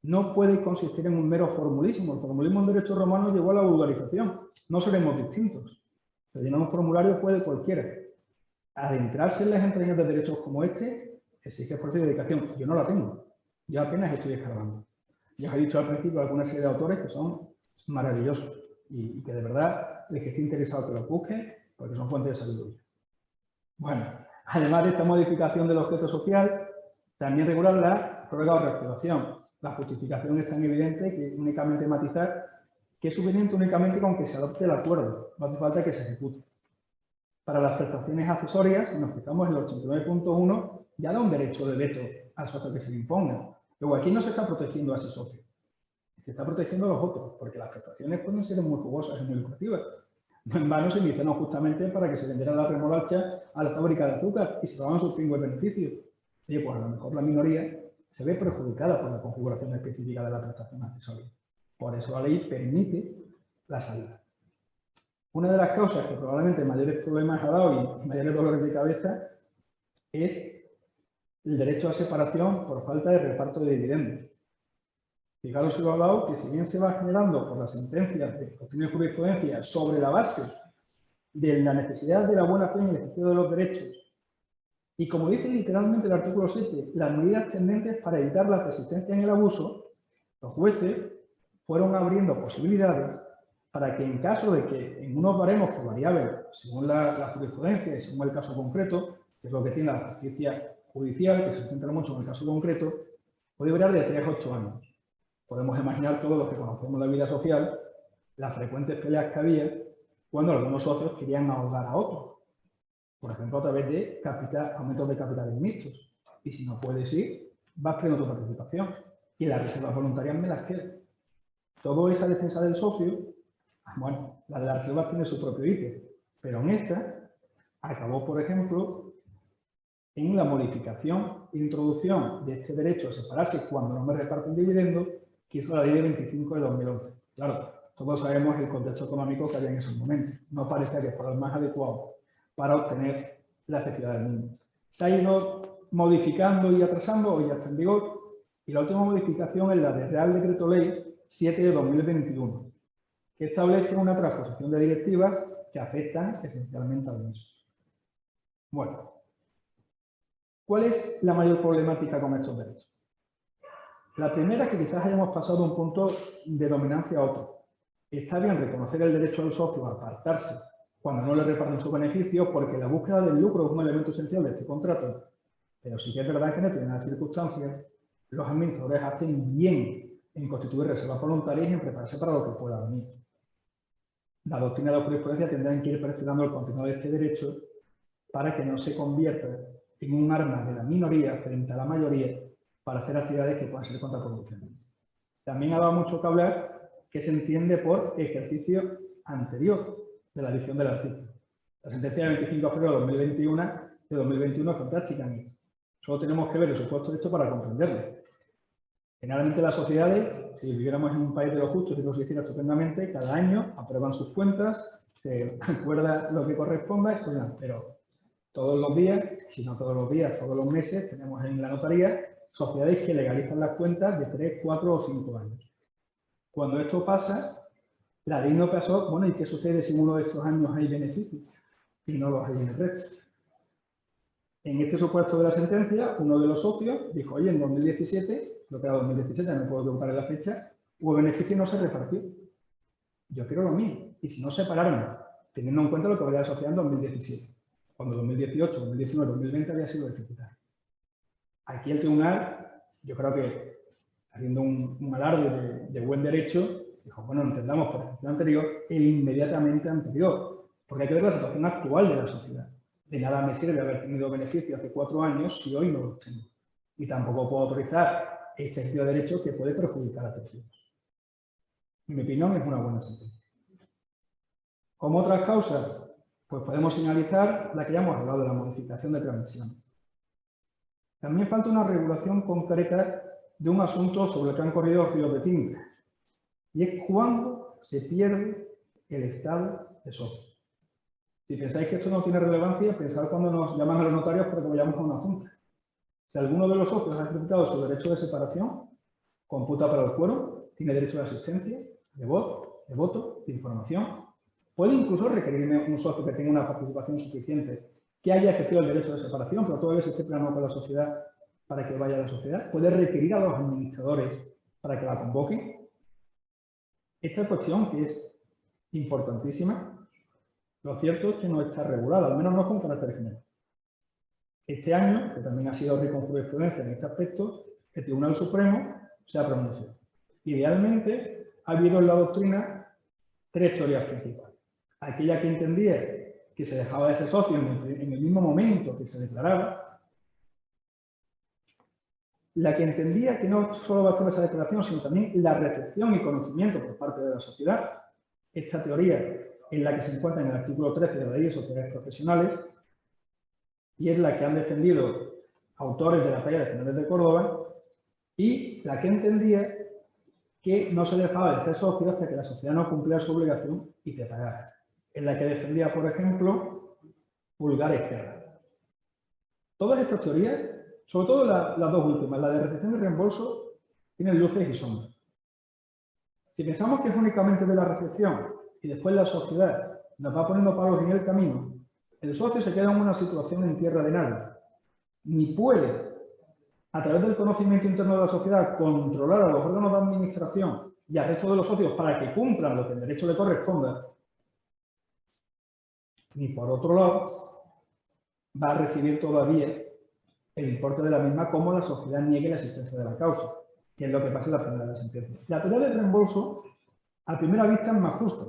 no puede consistir en un mero formulismo. El formulismo en derecho romano llevó a la vulgarización. No seremos distintos. Pero llenar un formulario puede cualquiera. Adentrarse en las entrañas de derechos como este exige esfuerzo y dedicación. Yo no la tengo. Yo apenas estoy escarbando. Ya os he dicho al principio alguna serie de autores que son maravillosos y que de verdad el que esté interesado que los busque porque son fuentes de sabiduría. Bueno, además de esta modificación del objeto social, también regular la prórroga o reactivación. La justificación es tan evidente que únicamente matizar que es suficiente únicamente con que se adopte el acuerdo, no hace falta que se ejecute. Para las prestaciones accesorias, si nos fijamos en el 89.1, ya da un derecho de veto al socio que se le imponga. Luego, aquí no se está protegiendo a ese socio, se está protegiendo a los otros, porque las prestaciones pueden ser muy jugosas y muy lucrativas. No en vano se iniciaron justamente para que se vendiera la remolacha a la fábrica de azúcar y se daban sus pingües beneficios. Oye, pues a lo mejor la minoría se ve perjudicada por la configuración específica de la prestación accesoria. Por eso la ley permite la salida. Una de las causas que probablemente mayores problemas ha dado y mayores dolores de cabeza es el derecho a separación por falta de reparto de dividendos. Fijaros si lo he hablado, que si bien se va generando por las sentencias de doctrina y jurisprudencia sobre la base de la necesidad de la buena fe en el ejercicio de los derechos, y como dice literalmente el artículo 7, las medidas tendentes para evitar la persistencia en el abuso, los jueces fueron abriendo posibilidades para que en caso de que en unos baremos que variaban según la jurisprudencia y según el caso concreto, que es lo que tiene la justicia judicial, que se centra mucho en el caso concreto, puede variar de 3 a 8 años. Podemos imaginar todos los que conocemos la vida social, las frecuentes peleas que había cuando algunos socios querían ahogar a otros. Por ejemplo, a través de aumentos de capitales mixtos. Y si no puedes ir, vas creando tu participación. Y las reservas voluntarias me las quedo. Toda esa defensa del socio, bueno, la de las reservas tiene su propio hito. Pero en esta, acabó, por ejemplo, en la modificación e introducción de este derecho a separarse cuando no me reparten dividendos, que hizo la ley de 25 de 2011. Claro, todos sabemos el contexto económico que había en esos momentos. No parecía que fuera el más adecuado para obtener la efectividad del mismo. Se ha ido modificando y atrasando, hoy ya está en vigor, y la última modificación es la del Real Decreto Ley 7 de 2021, que establece una transposición de directivas que afectan esencialmente al mismo. Bueno, ¿cuál es la mayor problemática con estos derechos? La primera es que quizás hayamos pasado de un punto de dominancia a otro. Está bien reconocer el derecho del socio a apartarse cuando no le reparten sus beneficios, porque la búsqueda del lucro es un elemento esencial de este contrato. Pero sí que es verdad que en determinadas circunstancias los administradores hacen bien en constituir reservas voluntarias y en prepararse para lo que pueda venir. La doctrina de la jurisprudencia tendrá que ir perfilando el contenido de este derecho para que no se convierta en un arma de la minoría frente a la mayoría para hacer actividades que puedan ser contraproducentes. También ha dado mucho que hablar que se entiende por ejercicio anterior de la edición del artículo. La sentencia de 25 de febrero de 2021 es fantástica en esto. Solo tenemos que ver el supuesto de esto para comprenderlo. Generalmente las sociedades, si viviéramos en un país de los justos y lo se hiciera estupendamente, cada año aprueban sus cuentas, se acuerda lo que corresponda, pero todos los días, si no todos los días, todos los meses, tenemos en la notaría sociedades que legalizan las cuentas de 3, 4 o 5 años. Cuando esto pasa, la ley no pasó, bueno, ¿y qué sucede si en uno de estos años hay beneficios y no los hay en el resto? En este supuesto de la sentencia, uno de los socios dijo, oye, en 2017, lo que era 2017, no puedo preguntar en la fecha, hubo beneficio y no se repartió. Yo quiero lo mío. Y si no separaron, teniendo en cuenta lo que valía la sociedad en 2017, cuando 2018, 2019, 2020 había sido deficitario. Aquí el tribunal, yo creo que haciendo un alarde de buen derecho, dijo, bueno, entendamos por el anterior e inmediatamente anterior, porque hay que ver la situación actual de la sociedad. De nada me sirve haber tenido beneficio hace 4 años si hoy no los tengo. Y tampoco puedo autorizar este ejercicio de derecho que puede perjudicar a terceros. En mi opinión, es una buena sentencia. Como otras causas, pues podemos señalizar la que ya hemos hablado de la modificación de transmisión. También falta una regulación concreta de un asunto sobre el que han corrido ríos de tinta, y es cuando se pierde el estado de socio. Si pensáis que esto no tiene relevancia, pensad cuando nos llaman a los notarios para que vayamos a una junta. Si alguno de los socios ha ejecutado su derecho de separación, computa para el quórum, tiene derecho de asistencia, de voto, de información. Puede incluso requerirme un socio que tenga una participación suficiente, que haya ejercido el derecho de separación, pero todavía se esté plegando con la sociedad para que vaya a la sociedad. Puede requerir a los administradores para que la convoquen. Esta cuestión, que es importantísima, lo cierto es que no está regulada, al menos no con carácter general. Este año, que también ha sido rico en jurisprudencia en este aspecto, el Tribunal Supremo se ha pronunciado. Idealmente, ha habido en la doctrina tres teorías principales. Aquella que entendía que se dejaba de ser socio en el mismo momento que se declaraba. La que entendía que no solo bastaba esa declaración, sino también la recepción y conocimiento por parte de la sociedad. Esta teoría es la que se encuentra en el artículo 13 de la Ley de Sociedades Profesionales y es la que han defendido autores de la talla de Fernández de Córdoba, y la que entendía que no se dejaba de ser socio hasta que la sociedad no cumplía su obligación y te pagara. Es la que defendía, por ejemplo, Pulgar Esquerra. Todas estas teorías, sobre todo las dos últimas, la de recepción y reembolso, tienen luces y sombras. Si pensamos que es únicamente de la recepción y después la sociedad nos va poniendo palos en el camino, el socio se queda en una situación en tierra de nadie. Ni puede, a través del conocimiento interno de la sociedad, controlar a los órganos de administración y al resto de los socios para que cumplan lo que el derecho le corresponda, ni por otro lado va a recibir todavía el importe de la misma como la sociedad niegue la existencia de la causa, que es lo que pasa en la primera de la sentencia. La teoría del reembolso, a primera vista, es más justa.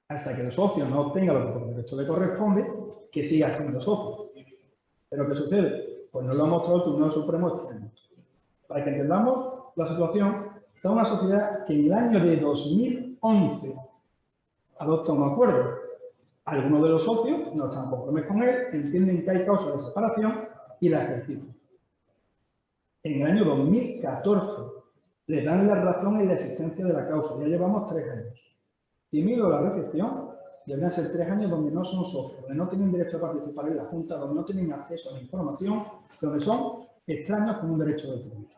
Hasta que el socio no obtenga lo que por derecho le corresponde, que siga siendo socio. ¿Pero qué sucede? Pues nos lo ha mostrado el Tribunal Supremo este año. Para que entendamos la situación, está una sociedad que en el año de 2011 adopta un acuerdo. Algunos de los socios no están conformes con él, entienden que hay causa de separación y la ejercitan. En el año 2014 le dan la razón en la existencia de la causa. Ya llevamos 3 años. Si miro la recepción, deberían ser 3 años donde no son socios, donde no tienen derecho a participar en la Junta, donde no tienen acceso a la información, donde son extraños con un derecho de público.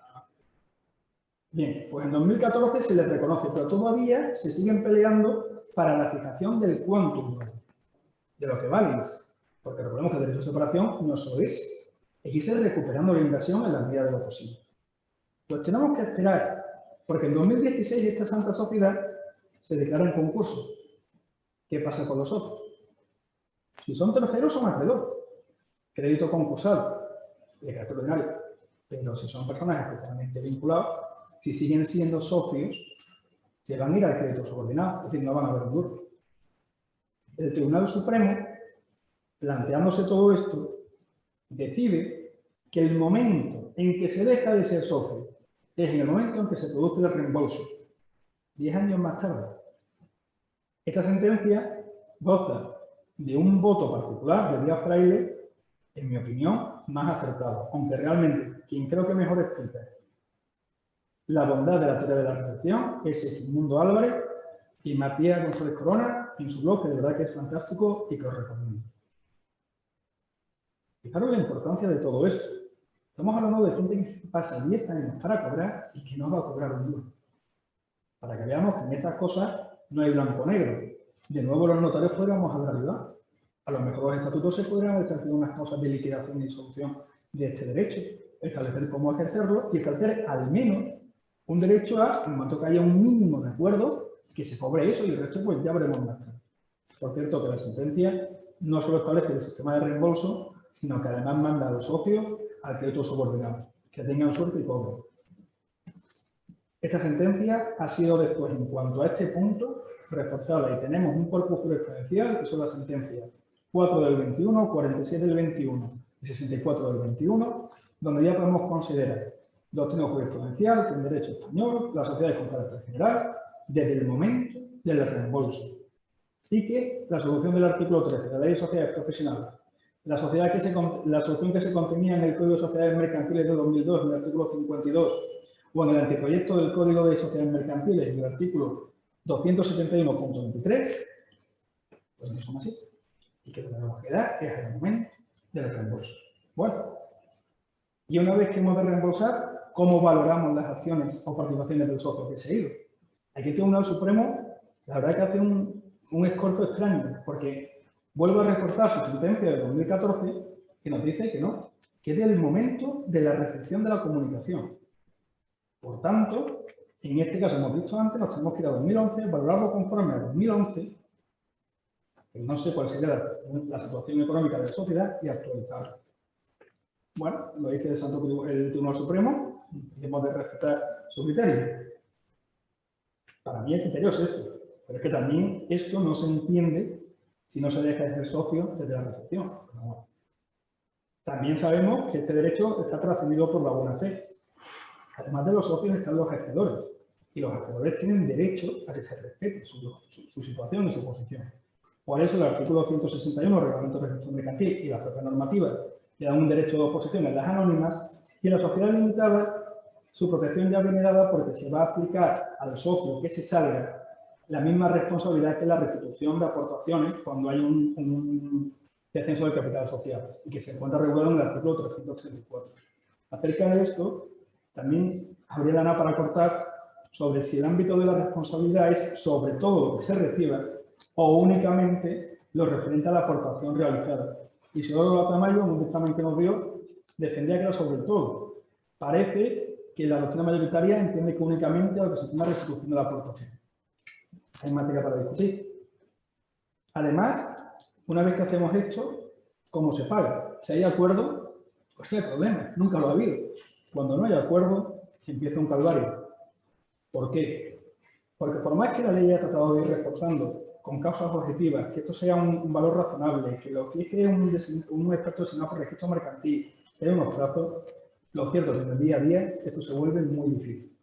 Bien, pues en 2014 se les reconoce, pero todavía se siguen peleando para la fijación del quantum de lo que valen. Porque recordemos que el derecho de separación no solo es irse recuperando la inversión en la medida de lo posible. Pues tenemos que esperar, porque en 2016 esta santa sociedad se declara en concurso. ¿Qué pasa con los otros? Si son terceros, son acreedores. Crédito concursal, decreto ordinario. Pero si son personas especialmente vinculadas, si siguen siendo socios, se van a ir al crédito subordinado, es decir, no van a haber un duro. El Tribunal Supremo, planteándose todo esto, decide que el momento en que se deja de ser socio es en el momento en que se produce el reembolso. 10 años más tarde. Esta sentencia goza de un voto particular de Díaz Fraile, en mi opinión, más acertado, aunque realmente quien creo que mejor explica la bondad de la teoría de la recepción es Sigmundo Álvarez y Matías González Corona en su blog, que de verdad que es fantástico y que os recomiendo. Fijaros la importancia de todo esto. Estamos hablando de gente que pasa 10 años para cobrar y que no va a cobrar un duro. Para que veamos que en estas cosas no hay blanco-negro. De nuevo, los notarios podríamos haber ayudado. A lo mejor los estatutos se podrían haber establecido unas causas de liquidación y solución de este derecho, establecer cómo ejercerlo y establecer al menos un derecho a, en el momento que haya un mínimo de acuerdo, que se cobre eso y el resto pues ya veremos más tarde. Por cierto, que la sentencia no solo establece el sistema de reembolso, sino que además manda a los socios al crédito subordinado, que tengan suerte y cobren. Esta sentencia ha sido después, en cuanto a este punto, reforzada y tenemos un cuerpo jurisprudencial, que son las sentencias 4 del 21, 47 del 21 y 64 del 21, donde ya podemos considerar doctrina jurisprudencial, que en derecho español, las sociedades con carácter general, desde el momento del reembolso. Y que la solución del artículo 13 de la Ley de Sociedades Profesionales, la solución que se contenía en el Código de Sociedades Mercantiles de 2002, en el artículo 52, o en el anteproyecto del Código de Sociedades Mercantiles, en el artículo 271.23, pues no son así. y que tenemos que dar es el momento del reembolso. Bueno, y una vez que hemos de reembolsar, ¿cómo valoramos las acciones o participaciones del socio que se ha ido? Aquí el Tribunal Supremo, la verdad que hace un escorzo extraño, porque vuelve a reforzar su sentencia de 2014 que nos dice que no, que es del momento de la recepción de la comunicación. Por tanto, en este caso, hemos visto antes, nos tenemos que ir a 2011, valorarlo conforme a 2011, que no sé cuál sería la situación económica de la sociedad, y actualizarlo. Bueno, lo dice el Tribunal Supremo, y hemos de respetar su criterio. Para mí el criterio es esto, pero es que también esto no se entiende si no se deja de ser socio desde la recepción. Bueno, también sabemos que este derecho está trascendido por la buena fe. Además de los socios están los acreedores, y los acreedores tienen derecho a que se respete su situación y su posición. Por eso el artículo 161 del Reglamento de Registro Mercantil y la propia normativa le dan un derecho de oposición en las anónimas, y en la sociedad limitada su protección ya viene dada porque se va a aplicar al socio que se salga la misma responsabilidad que la restitución de aportaciones cuando hay un descenso del capital social, y que se encuentra regulado en el artículo 334. Acerca de esto, también habría lana para cortar sobre si el ámbito de la responsabilidad es sobre todo lo que se reciba o únicamente lo referente a la aportación realizada. Y Isidoro Tamayo, en un dictamen que nos dio, defendía que era sobre todo. Parece que la doctrina mayoritaria entiende que únicamente a lo que se llama restitución de la aportación. Hay materia para discutir. Además, una vez que hacemos esto, ¿cómo se paga? Si hay acuerdo, pues no hay problema, nunca lo ha habido. Cuando no hay acuerdo, empieza un calvario. ¿Por qué? Porque por más que la ley haya tratado de ir reforzando con causas objetivas, que esto sea un valor razonable, que lo fije un experto designado por registro mercantil, que haya unos plazos, lo cierto es que en el día a día esto se vuelve muy difícil,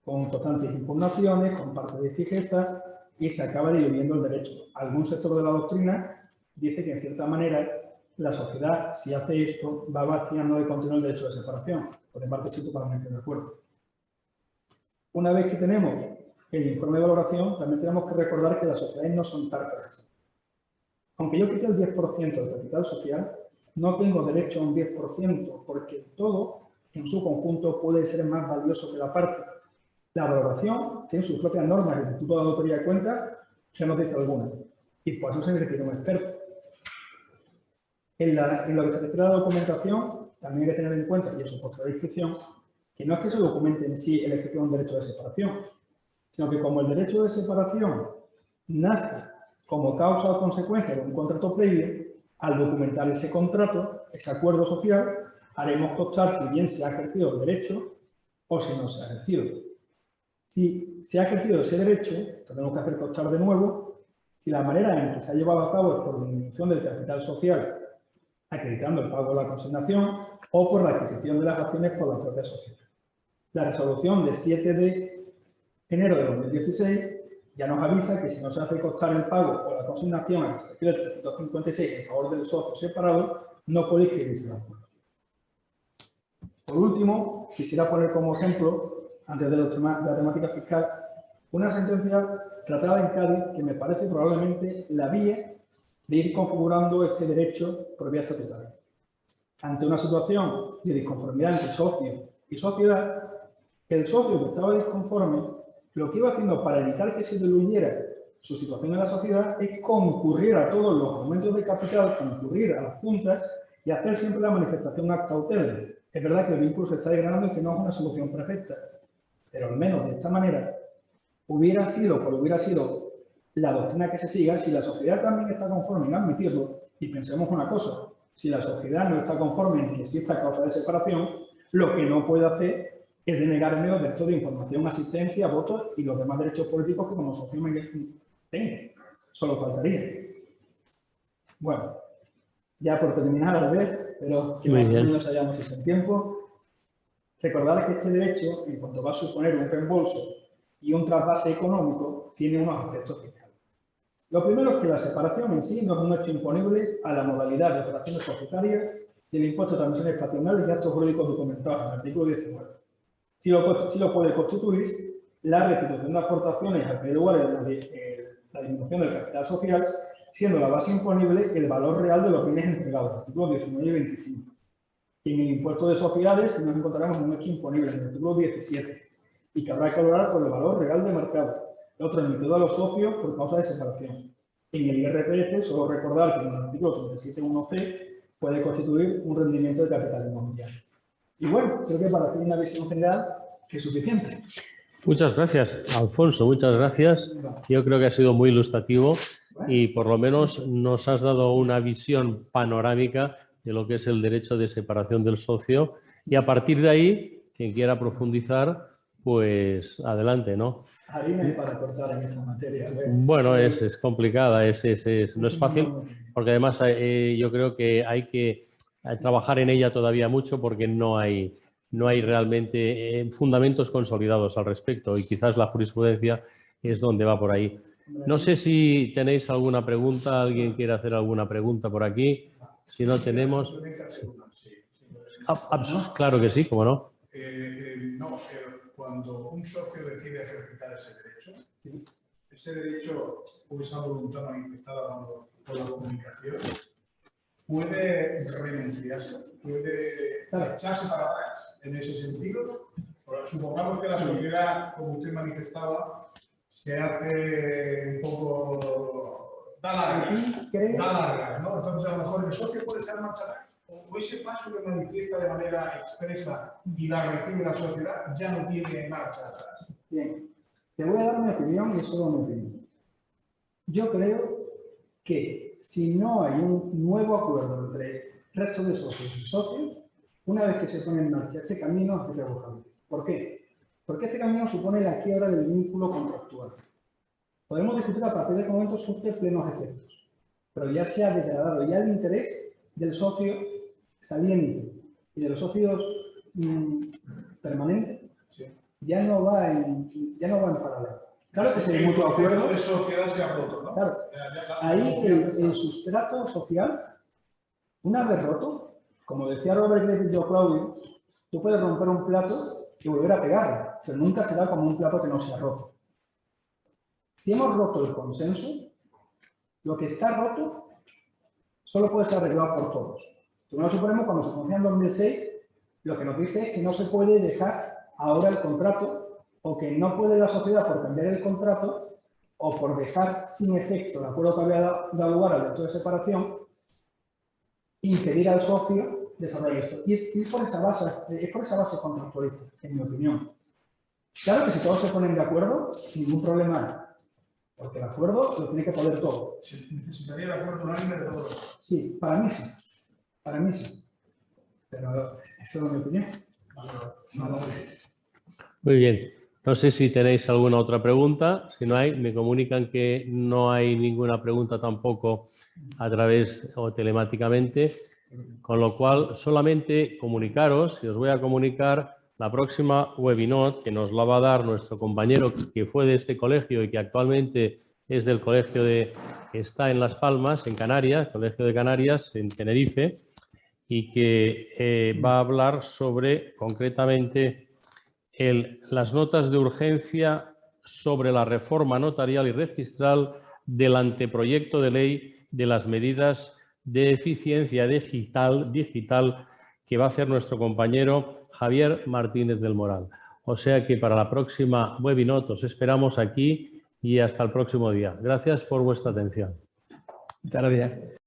con constantes impugnaciones, con parte de fijeza, y se acaba diluyendo el derecho. Algún sector de la doctrina dice que en cierta manera la sociedad, si hace esto, va vaciando de continuo el derecho de separación. Por parte estoy totalmente de acuerdo. Una vez que tenemos el informe de valoración, también tenemos que recordar que las sociedades no son tártaras. Aunque yo quite el 10% del capital social, no tengo derecho a un 10%, porque todo en su conjunto puede ser más valioso que la parte. La valoración tiene sus propias normas, el Instituto de Auditoría de Cuentas ya nos dice algunas, y por eso se requiere un experto. En lo que se refiere a la documentación, también hay que tener en cuenta, y eso por la descripción, que no es que se documente en sí el ejercicio de un derecho de separación, sino que como el derecho de separación nace como causa o consecuencia de un contrato previo, al documentar ese contrato, ese acuerdo social, haremos constar si bien se ha ejercido el derecho o si no se ha ejercido. Si se ha ejercido ese derecho, tenemos que hacer constar de nuevo si la manera en que se ha llevado a cabo es por disminución del capital social, acreditando el pago de la consignación, o por la adquisición de las acciones por la propia sociedad. La resolución de 7 de enero de 2016 ya nos avisa que si no se hace constar el pago o la consignación a que se refiere el 356 en favor del socio separado, no puede inscribirse el acuerdo. Por último, quisiera poner como ejemplo, antes de la temática fiscal, una sentencia tratada en Cádiz que me parece probablemente la vía de ir configurando este derecho por vía estatutaria. Ante una situación de disconformidad entre socio y sociedad, el socio que estaba disconforme, lo que iba haciendo para evitar que se diluyera su situación en la sociedad es concurrir a todos los aumentos de capital, concurrir a las juntas y hacer siempre la manifestación ad cautelam. Es verdad que el vínculo se está degradando y que no es una solución perfecta, pero al menos de esta manera hubiera sido la doctrina que se siga si la sociedad también está conforme en admitirlo. Y pensemos una cosa, si la sociedad no está conforme en que exista causa de separación, lo que no puede hacer es denegarme los derechos de información, asistencia, votos y los demás derechos políticos que como socio me tengo. Solo faltaría. Bueno, ya por terminar, a ver, pero que más o menos hayamos hecho en tiempo, recordar que este derecho, en cuanto va a suponer un reembolso y un trasvase económico, tiene unos aspectos fiscales. Lo primero es que la separación en sí no es un hecho imponible a la modalidad de operaciones societarias y el impuesto de transmisiones patrimoniales y actos jurídicos documentados en el artículo 19. Sí lo puede constituir la restitución de aportaciones al que lugar la disminución del capital social siendo la base imponible el valor real de los bienes entregados, artículos 19 y 25. Y en el impuesto de sociedades nos encontraremos un hecho imponible en el artículo 17 y que habrá que valorar por el valor real de mercado, el otro emitido a los socios por causa de separación. En el IRPF, solo recordar que en el artículo 37.1c puede constituir un rendimiento de capital inmobiliario. Y bueno, creo que para hacer una visión general es suficiente. Muchas gracias, Alfonso, muchas gracias. Yo creo que ha sido muy ilustrativo y por lo menos nos has dado una visión panorámica de lo que es el derecho de separación del socio y a partir de ahí, quien quiera profundizar, pues adelante, ¿no? Harina para cortar en esta materia. Bueno, es complicada, no es fácil, porque además yo creo que hay que trabajar en ella todavía mucho porque no hay realmente fundamentos consolidados al respecto y quizás la jurisprudencia es donde va por ahí. No sé si tenéis alguna pregunta, alguien quiere hacer alguna pregunta por aquí. Si no tenemos... Claro que sí, ¿cómo no? Cuando un socio decide ejercitar ese derecho por esa voluntad manifestada por la comunicación, ¿puede renunciarse? ¿Puede echarse para atrás en ese sentido? Supongamos que la sociedad, como usted manifestaba, se hace un poco... da largas, ¿no? Entonces, a lo mejor el socio puede ser marcha atrás. O ese paso que manifiesta de manera expresa y la recibe la sociedad ya no tiene marcha atrás. Bien, te voy a dar mi opinión y es solo mi opinión. Yo creo que si no hay un nuevo acuerdo entre resto de socios y socios, una vez que se pone en marcha este camino es irrevocable. ¿Por qué? Porque este camino supone la quiebra del vínculo contractual. Podemos discutir a partir de qué momento surge plenos efectos, pero ya se ha degradado ya el interés del socio saliente y de los socios permanentes, ya no va en paralelo. Claro que si hay mutuo acuerdo. De sociedad se ha roto, ¿no? Claro. Ahí el sustrato social, una vez roto, como decía Robert Griffith de Claudio, tú puedes romper un plato y volver a pegarlo, pero nunca será como un plato que no se ha roto. Si hemos roto el consenso, lo que está roto solo puede ser arreglado por todos. El Tribunal Supremo, cuando se conoció en 2006, lo que nos dice es que no se puede dejar ahora el contrato o que no puede la sociedad, por cambiar el contrato o por dejar sin efecto el acuerdo que había dado lugar al derecho de separación, impedir al socio desarrollar esto. Y es por esa base contractualista, en mi opinión. Claro que si todos se ponen de acuerdo, ningún problema hay. Porque el acuerdo lo tiene que poder todo. Se necesitaría el acuerdo unánime de todos. Sí, para mí sí. Para mí sí. Pero eso es mi opinión. Muy bien. No sé si tenéis alguna otra pregunta. Si no hay, me comunican que no hay ninguna pregunta tampoco a través o telemáticamente. Con lo cual, solamente comunicaros, y os voy a comunicar la próxima webinar que nos la va a dar nuestro compañero que fue de este colegio y que actualmente es del colegio que está en Las Palmas, en Canarias, Colegio de Canarias, en Tenerife, y que va a hablar sobre, concretamente, las notas de urgencia sobre la reforma notarial y registral del anteproyecto de ley de las medidas de eficiencia digital que va a hacer nuestro compañero Javier Martínez del Moral. O sea que para la próxima webinar os esperamos aquí y hasta el próximo día. Gracias por vuestra atención. Muchas gracias.